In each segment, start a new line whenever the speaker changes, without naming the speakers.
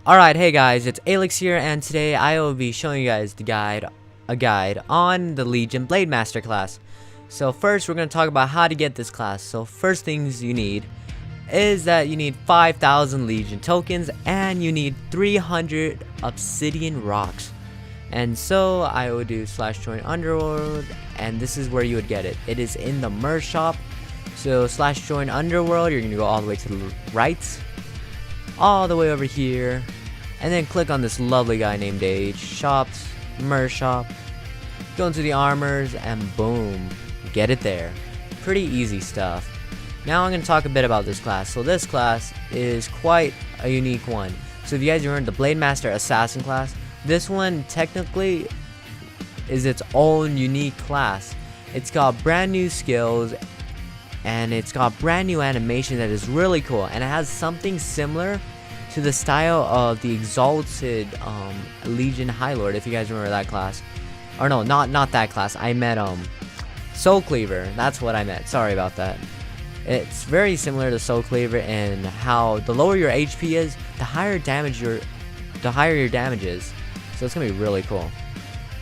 Alright, hey guys, it's Alex here, and today I will be showing you guys a guide on the Legion BladeMaster class. So first, we're going to talk about how to get this class. So first things you need is that you need 5,000 Legion tokens, and you need 300 obsidian rocks. And so I would do /join underworld, and this is where you would get it. It is in the merge shop. So /join underworld, you're going to go all the way to the right, all the way over here, and then click on this lovely guy named Age, shops, merge shop, go into the armors, and boom, get it there. Pretty easy stuff. Now I'm going to talk a bit about this class. So this class is quite a unique one. So if you guys remember the BladeMaster Assassin class, this one technically is its own unique class. It's got brand new skills, and it's got brand new animation that is really cool, and it has something similar to the style of the Exalted Legion High Lord, if you guys remember that class. Or no, not that class. I meant Soul Cleaver. That's what I meant. Sorry about that. It's very similar to Soul Cleaver in how the lower your HP is, the higher your damage is. So it's gonna be really cool.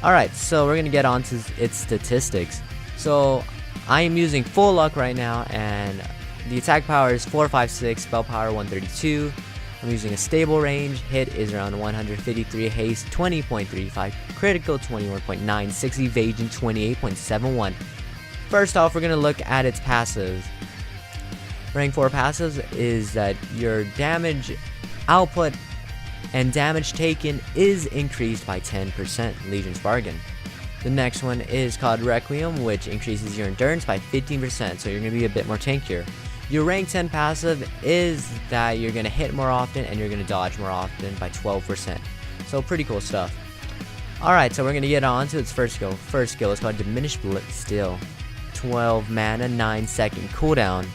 Alright, so we're gonna get on to its statistics. So I am using full luck right now, and the attack power is 456, spell power 132. I'm using a stable range. Hit is around 153, haste 20.35, critical 21.96, evasion 28.71. First off, we're gonna look at its passives. Rank 4 passives is that your damage output and damage taken is increased by 10%. Legion's bargain. The next one is called Requiem, which increases your endurance by 15%, so you're going to be a bit more tankier. Your rank 10 passive is that you're going to hit more often and you're going to dodge more often by 12%. So pretty cool stuff. Alright, so we're going to get on to its first skill. First skill is called Diminished Blitz Steel. 12 mana, 9-second cooldown.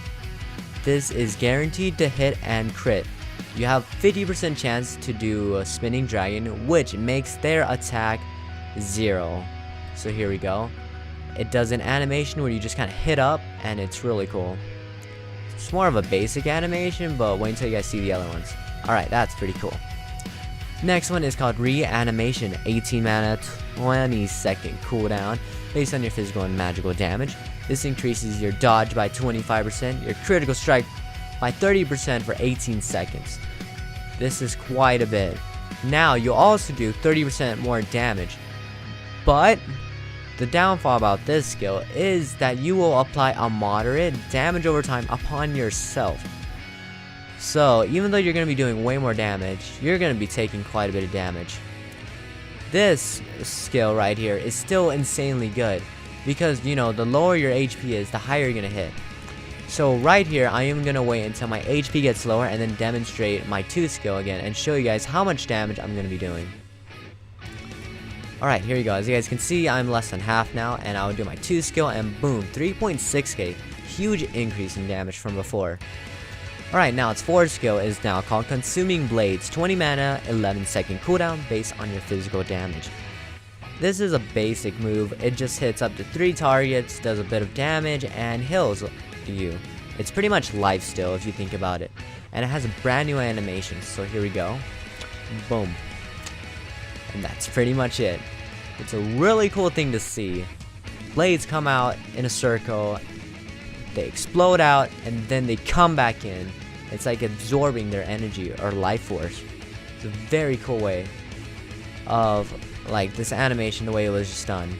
This is guaranteed to hit and crit. You have 50% chance to do a Spinning Dragon, which makes their attack 0. So here we go. It does an animation where you just kind of hit up, and it's really cool. It's more of a basic animation, but wait until you guys see the other ones. Alright, that's pretty cool. Next one is called Reanimation. 18 mana, 20-second cooldown based on your physical and magical damage. This increases your dodge by 25%, your critical strike by 30% for 18 seconds. This is quite a bit. Now, you'll also do 30% more damage. But the downfall about this skill is that you will apply a moderate damage over time upon yourself. So even though you're going to be doing way more damage, you're going to be taking quite a bit of damage. This skill right here is still insanely good, because you know, the lower your HP is, the higher you're going to hit. So right here, I am going to wait until my HP gets lower and then demonstrate my 2 skill again and show you guys how much damage I'm going to be doing. Alright, here you go. As you guys can see, I'm less than half now, and I'll do my 2 skill, and boom, 3.6k. Huge increase in damage from before. Alright, now its 4 skill is now called Consuming Blades. 20 mana, 11-second cooldown based on your physical damage. This is a basic move. It just hits up to 3 targets, does a bit of damage, and heals you. It's pretty much lifesteal if you think about it. And it has a brand new animation, so here we go. Boom. And that's pretty much it. It's a really cool thing to see. Blades come out in a circle, they explode out, and then they come back in. It's like absorbing their energy or life force. It's a very cool way of like this animation, the way it was just done.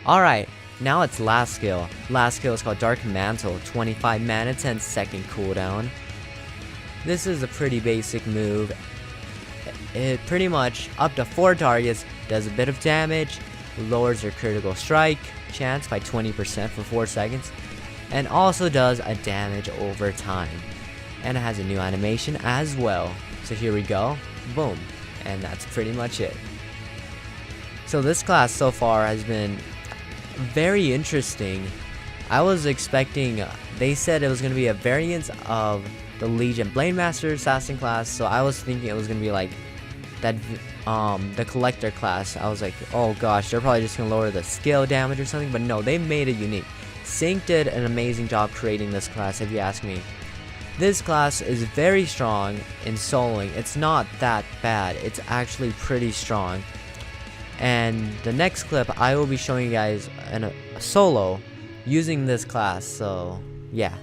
Alright, now it's last skill. Last skill is called Dark Mantle. 25 mana, 10-second cooldown. This is a pretty basic move. It pretty much up to 4 targets, does a bit of damage, lowers your critical strike chance by 20% for 4 seconds, and also does a damage over time. And it has a new animation as well. So here we go, boom, and that's pretty much it. So this class so far has been very interesting. I was expecting, they said it was going to be a variant of the Legion BladeMaster Assassin class, so I was thinking it was going to be like that the collector class. I was like, oh gosh, they're probably just gonna lower the skill damage or something, but no, they made it unique. Sync did an amazing job creating this class, if you ask me. This class is very strong in soloing. It's not that bad. It's actually pretty strong. And the next clip, I will be showing you guys a solo using this class. So, yeah.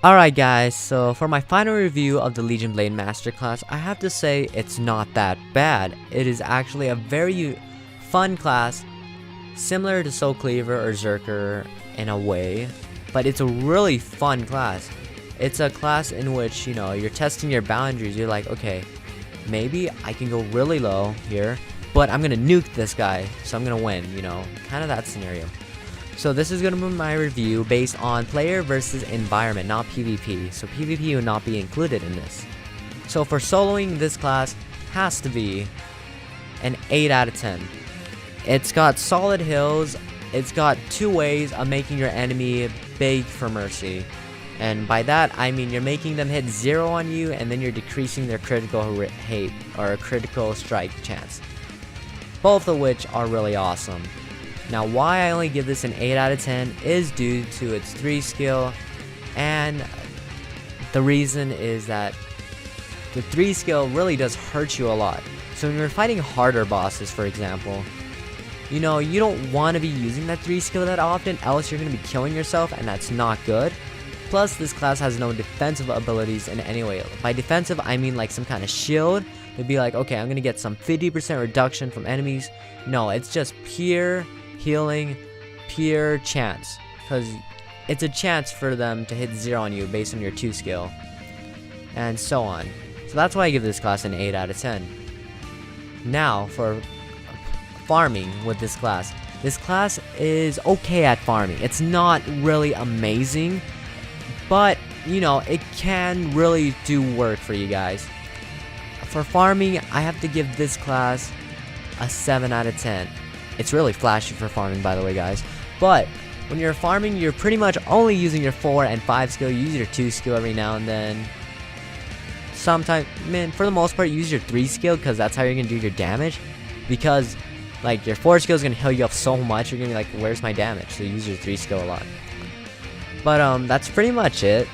Alright guys, so for my final review of the Legion BladeMaster class, I have to say it's not that bad. It is actually a very fun class, similar to Soul Cleaver or Zerker in a way, but it's a really fun class. It's a class in which, you know, you're testing your boundaries. You're like, okay, maybe I can go really low here, but I'm gonna nuke this guy, so I'm gonna win, you know, kind of that scenario. So this is going to be my review based on player versus environment, not PvP. So PvP will not be included in this. So for soloing, this class has to be an 8 out of 10. It's got solid hills. It's got 2 ways of making your enemy beg for mercy. And by that, I mean you're making them hit 0 on you, and then you're decreasing their critical hit or critical strike chance. Both of which are really awesome. Now, why I only give this an 8 out of 10 is due to its 3 skill, and the reason is that the 3 skill really does hurt you a lot. So when you're fighting harder bosses, for example, you know, you don't want to be using that 3 skill that often, else you're going to be killing yourself, and that's not good. Plus, this class has no defensive abilities in any way. By defensive, I mean like some kind of shield. It'd be like, okay, I'm going to get some 50% reduction from enemies. No, it's just pure healing, pure chance, because it's a chance for them to hit 0 on you based on your 2 skill, and so on. So that's why I give this class an 8 out of 10. Now for farming with this class is okay at farming. It's not really amazing, but you know, it can really do work for you guys. For farming, I have to give this class a 7 out of 10. It's really flashy for farming, by the way, guys. But when you're farming, you're pretty much only using your 4 and 5 skill. You use your 2 skill every now and then. Sometimes, man, for the most part, you use your 3 skill because that's how you're going to do your damage. Because, like, your 4 skill is going to heal you up so much, you're going to be like, where's my damage? So you use your 3 skill a lot. But, that's pretty much it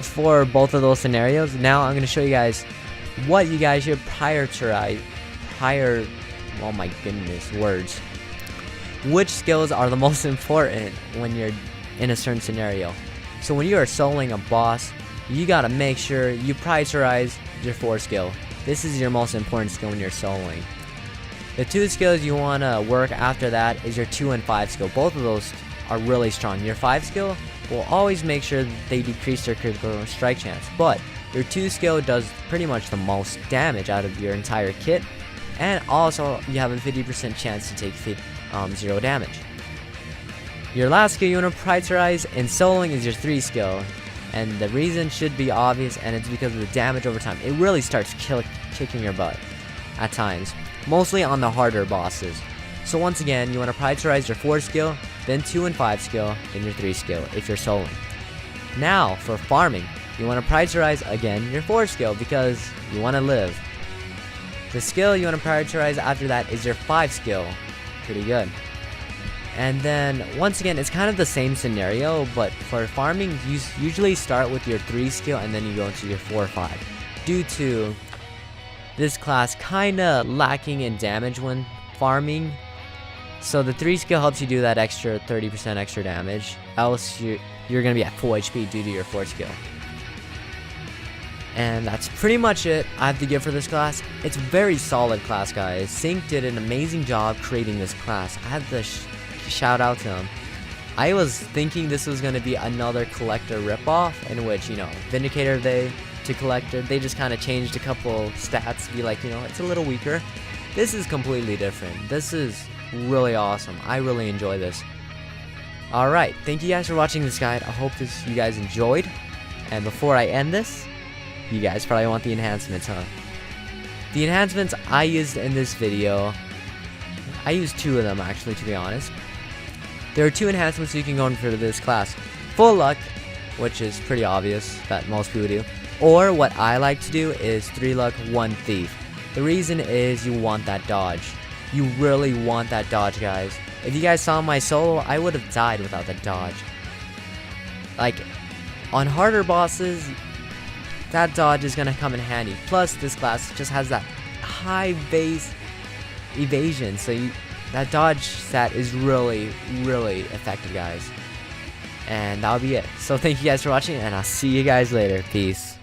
for both of those scenarios. Now, I'm going to show you guys what you guys should prioritize. Oh my goodness, words. Which skills are the most important when you're in a certain scenario? So when you are soloing a boss, you gotta make sure you prioritize your 4 skill. This is your most important skill when you're soloing. The 2 skills you wanna work after that is your 2 and 5 skill. Both of those are really strong. Your 5 skill will always make sure that they decrease their critical strike chance, but your 2 skill does pretty much the most damage out of your entire kit. And also, you have a 50% chance to take 0 damage. Your last skill you want to prioritize in soloing is your 3 skill. And the reason should be obvious, and it's because of the damage over time. It really starts kicking your butt at times. Mostly on the harder bosses. So once again, you want to prioritize your 4 skill, then 2 and 5 skill, then your 3 skill if you're soloing. Now, for farming, you want to prioritize again your 4 skill because you want to live. The skill you want to prioritize after that is your 5 skill. Pretty good. And then once again, it's kind of the same scenario, but for farming, you usually start with your 3 skill and then you go into your 4 or 5. Due to this class kinda lacking in damage when farming, so the 3 skill helps you do that extra 30% extra damage, else you're gonna be at full HP due to your 4 skill. And that's pretty much it I have to give for this class. It's a very solid class, guys. Sync did an amazing job creating this class. I have to shout out to him. I was thinking this was gonna be another collector ripoff, in which, you know, Vindicator to collector, they just kind of changed a couple stats, be like, you know, it's a little weaker. This is completely different. This is really awesome. I really enjoy this. Alright, thank you guys for watching this guide. I hope you guys enjoyed. And before I end this, you guys probably want the enhancements, huh? The enhancements I used in this video, I used 2 of them actually, to be honest. There are 2 enhancements you can go in for this class. Full luck, which is pretty obvious that most people do. Or what I like to do is 3 luck, 1 thief. The reason is you want that dodge. You really want that dodge, guys. If you guys saw my solo, I would have died without that dodge. Like, on harder bosses, that dodge is gonna come in handy. Plus, this class just has that high base evasion, so that dodge stat is really, really effective, guys. And that'll be it. So thank you guys for watching, and I'll see you guys later. Peace.